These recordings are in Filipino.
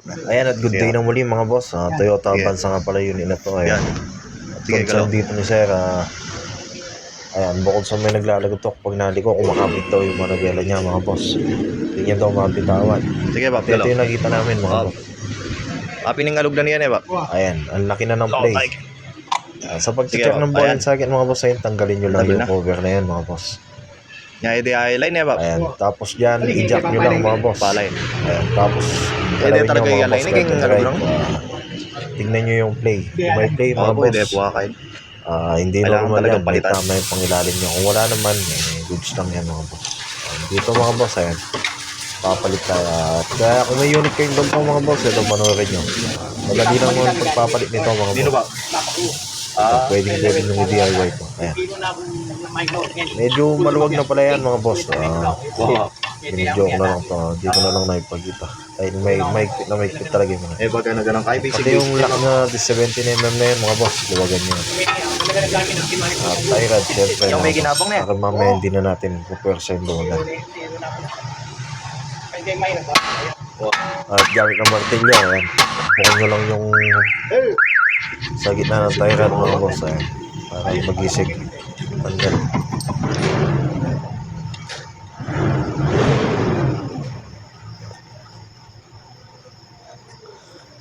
Ayan at good day na muli mga boss. Toyota Sige. Avanza nga pala yun na to. Ayan. Yan. At Sige, concern galaw. dito ni Sir, ayan, bukod sa may naglalagotok pag naliko, kumakapit daw yung manabela niya mga boss. Hindi niya daw mabitawan. Sige, Bab, At ito galaw. yung nakita namin mga boss. Piningalog na niyan Bab. Ayan, ang laki na ng play. Sa pag-check Sige, ng Bab. ball Ayan. and socket mga boss, ayun, tanggalin nyo lang Tanggal yung na. cover na yan mga boss. Nga, edi line Bab. Ayan, tapos dyan, i-jack nyo lang mga boss. Paline. Ayan, tapos Edi galawin nyo talaga mga yung boss line. left and Ngalog right. lang. Tingnan nyo yung play. Kung may play mga Pwede, boss, buhakay. hindi Kailangan normal talagang yan. May palitan. tama yung pangilalim nyo. Kung wala naman, goods lang yan mga boss. Dito mga boss, ayan, papalit tayo. At kaya kung may unit kayong ganito mga boss, ito panoorin nyo. Madali lang mga pagpapalit nito mga Dino boss. ba? Pwedeng yung i-DIY ko. Ayan. Medyo maluwag na pala yan mga boss. Wow. Binidyo ko na lang to. Hindi ko na lang naipagkita. Ay, may mahigpit talaga yung mga. Baga na ganang kay Pati yung lock na 17mm na yan mga boss, luwagan nyo. At Tyrad, syempre Yung may mga ginabang boss, na yan. para mamaya hindi na natin pupersa yung luwagan. At gamit ng martilyo, ayan. Bukod nyo lang yung sa gitna ng Tyrad mga boss, ayan. Para mag-isig. Tanggal.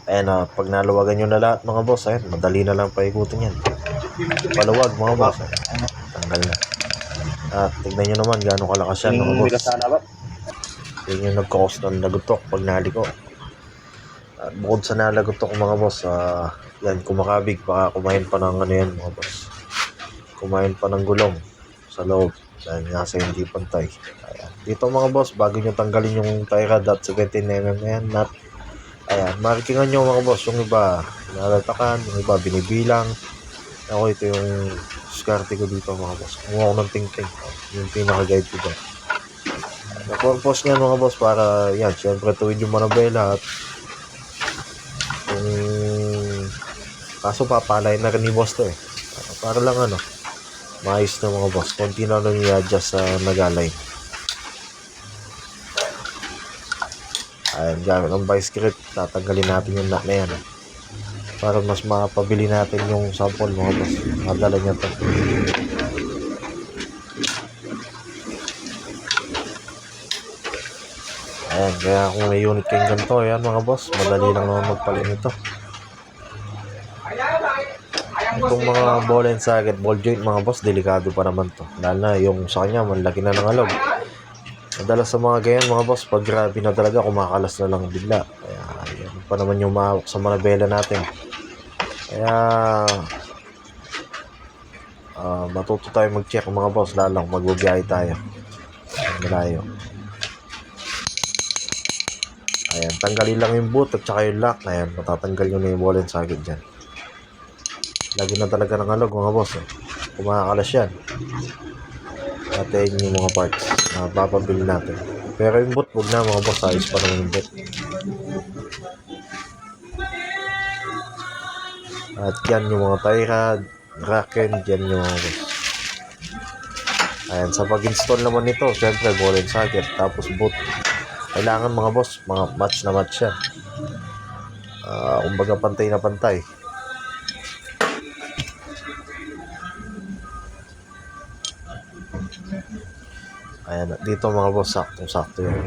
Ayan, pag naluwagan nyo na lahat mga boss, ayan, madali na lang paikutin yan. Paluwag mga boss, ayan. Tanggal na. At tignan nyo naman gaano kalakas yan mga boss. Yun yung nagkakos ng lagutok pag naliko. At bukod sa nalagutok mga boss, yan, kumakabig, baka kumain pa ng ano yan mga boss. Kumain pa ng gulong sa loob dahil nga sa hindi pantay. Ayan. Dito mga boss, bago nyo tanggalin yung Tyrad at 17mm na yan, nut, ayan, markingan nyo mga boss. Yung iba nalatakan, yung iba binibilang. Ako, ito yung diskarte ko dito mga boss. Kumuha ko ng ting-ting, yung pinaka-guide ko dyan. Na purpose niyan mga boss, para yan, syempre tuwid yung manabela. At kung kaso papalay na rin ni boss to para lang ano, maayos na mga boss. Konti na lang i-adjust sa nagalay. Ayan, gamit ng vice grip, tatanggalin natin yung nut na yan para mas mapabili natin yung sample mga boss. Madala niya to. Ayan, kaya kung may unit kayong ganito, ayan mga boss, madali lang naman magpalit nito. Itong mga ball and socket, ball joint mga boss, delikado pa naman to. Lalo na yung sa kanya, malaki na ng alog. Madalas sa mga ganyan mga boss, pag grabe na talaga, kumakalas na lang bigla. Kaya yan pa naman yung mahawak sa manabela natin. Kaya matuto tayo mag-check mga boss, lalo kung magbabiyahe tayo. Malayo. Ayan, tanggalin lang yung boot at saka yung lock. Ayan, matatanggal nyo na yung ball and socket dyan. Lagi na talaga ng alog mga boss. Kumakalas yan. Natin yung mga parts na papabili natin. Pero yung boot, huwag na mga boss. Ayos pa naman yung boot. At yan yung mga Tyrad, Kraken, yan yung mga boss. Ayan, sa pag-install naman nito, syempre ball and socket, tapos boot. Kailangan mga boss, mga match na match yan. Kumbaga pantay na pantay. Ayan, dito mga boss, saktong-sakto yun.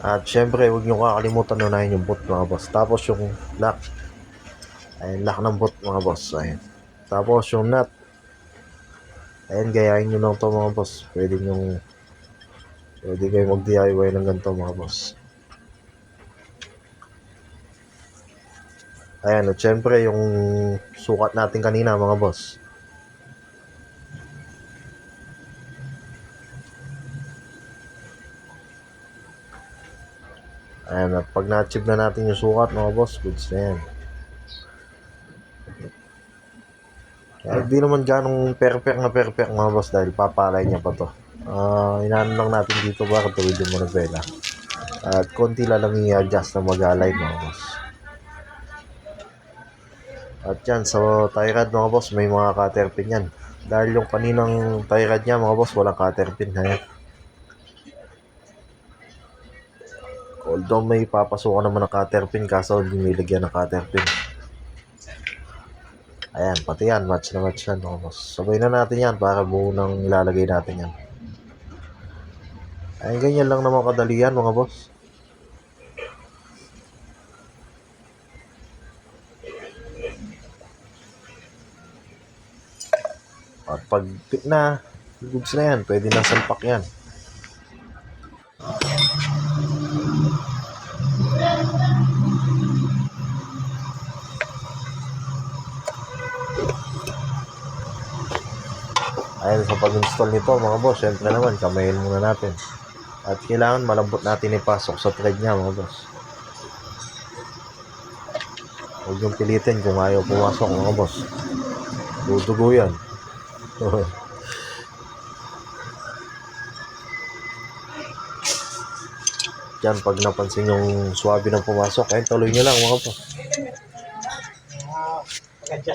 At syempre, huwag nyo kakalimutan unahin yung boot mga boss. Tapos yung lock. Ayan, lock ng boot mga boss. Ayan. Tapos yung nut. Ayan, gayahin nyo lang to mga boss. Pwede kayo mag-DIY ng ganito mga boss. Ayan, at syempre yung sukat natin kanina mga boss. Ayan, at pag na-achieve na natin yung sukat mga boss, goods na yan. Hindi naman ganong perfect mga boss dahil papalay niya pa to. Inaano lang natin dito ba tuwid yung manubela. At konti lang i-adjust na mag-align mga boss. At yan, so tie rod mga boss, may mga cutter pin yan. Dahil yung kaninang tie rod niya mga boss, walang cutter pin. Ayan. Although may papasukan naman ng cutter pin, kaso hindi nilagyan ng cutter pin. Ayan, pati yan, match na match yan mga boss. Sabay na natin yan para buo nang ilalagay natin yan. Ayan, ganyan lang naman kadali yan mga boss. At pag fit na, goods na yan, pwede na salpak yan. Ayan, sa pag-install nito mga boss, syempre naman, kamayin muna natin. At kailangan malambot natin ipasok sa thread niya mga boss. Huwag yung pilitin kung ayaw pumasok mga boss. Dudugo yan. Diyan, pag napansin yung swabe ng pumasok, ayun, tuloy nyo lang mga boss.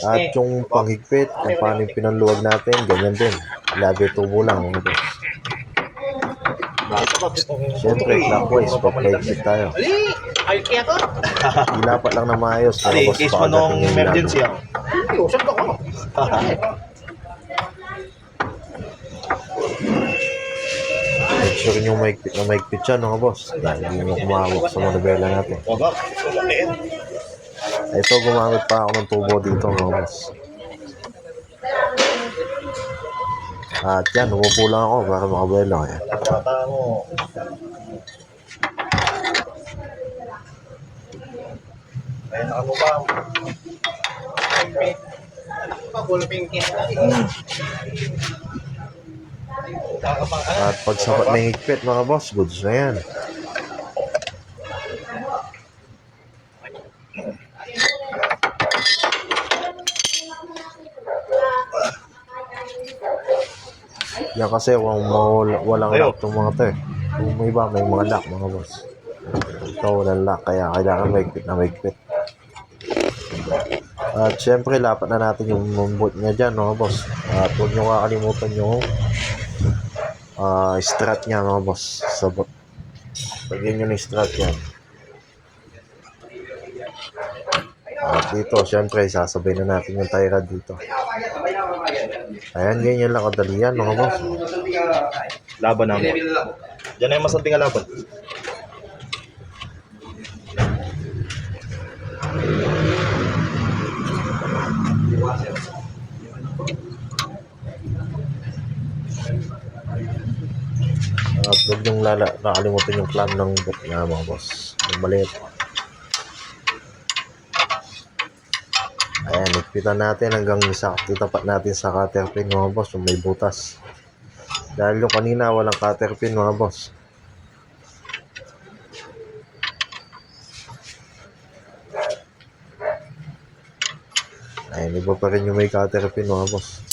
At yung panghigpit, kung paano yung pinanluwag natin, ganyan din. Lagi tubo lang mga boss. Siyempre, clockwise, pag-higpit tayo. Ilapat lang na maayos mga boss. Case mo nung emergency ako. Make sure nyo maigpit siya mga boss. Hindi nyo kumawak sa manubela natin. Ito, gumamit pa ako ng tubo dito mga boss. At yan, umupo lang ako para makabuelo. Ayan. Ayan, nakababa. At pag sapat na higpit mga boss, goods na yan. Yan kasi walang lock itong mga to eh. Kung may iba, may mga lock mga boss. Ito walang lock, kaya kailangan maigpit na maigpit. At syempre, lapat na natin yung boot niya dyan mga boss. At huwag nyo kakalimutan yung strut niya mga boss sa boot. Lagyan nyo ng strut yan. At dito, syempre, sasabay na natin yung tie rod dito. Ayan, ganyan lang kadali yan mga boss. Laban na mo. Diyan na yung masanting laban. At huwag nyung nakalimutan yung clamp ng boot niya mga boss. Yung maliit. Ayan, ikpitan natin hanggang sakto tapat natin sa cutter pin mga boss, yung may butas. Dahil yung kanina walang cutter pin mga boss. Ayan, iba pa rin yung may cutter pin mga boss.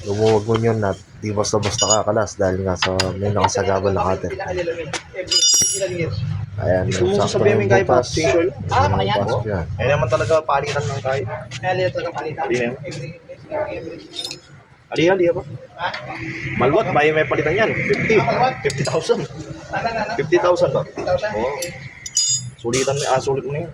Lumuwag mo yun at di basta-basta kakalas dahil nga sa may nakasagabal na cutter pin. Ayan, yung sakto yung butas. Pasok yan. Ayan naman talaga palitan ng kahit. Ali na yan. Ali ba? Malwat, bayo may palitan yan. 50,000. 50,000 ba? Oo. Sulitan mo, sulit mo na yan.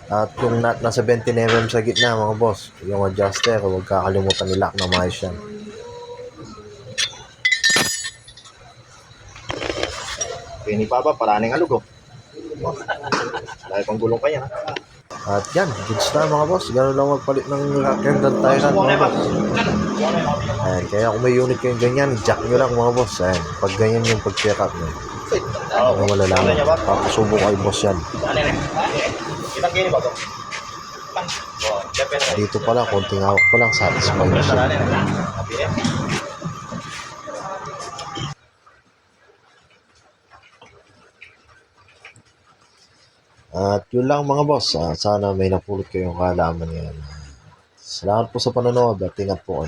At kung nasa 20mm sa gitna mga boss, yung adjuster, huwag kakalimutan i-lock na maayos yan. Kaya ni Papa, paraning alog oh. Dahil pang gulong pa yan ha. At yan, goods na mga boss. Gano'n lang magpalit ng rock and tie rod mga boss. Ayan, kaya kung may unit kayong ganyan, jack nyo lang mga boss. Ayan, pag ganyan yung pag-check up nyo, ano malalaman. Papasubo kayo boss yan. Kitang kini ba to? Dito pa lang, konting hawak pa lang, satisfied na siya. At yun lang mga boss. Sana may napulot kayong kaalaman ngayon. Salamat po sa panonood at ingat po kayo.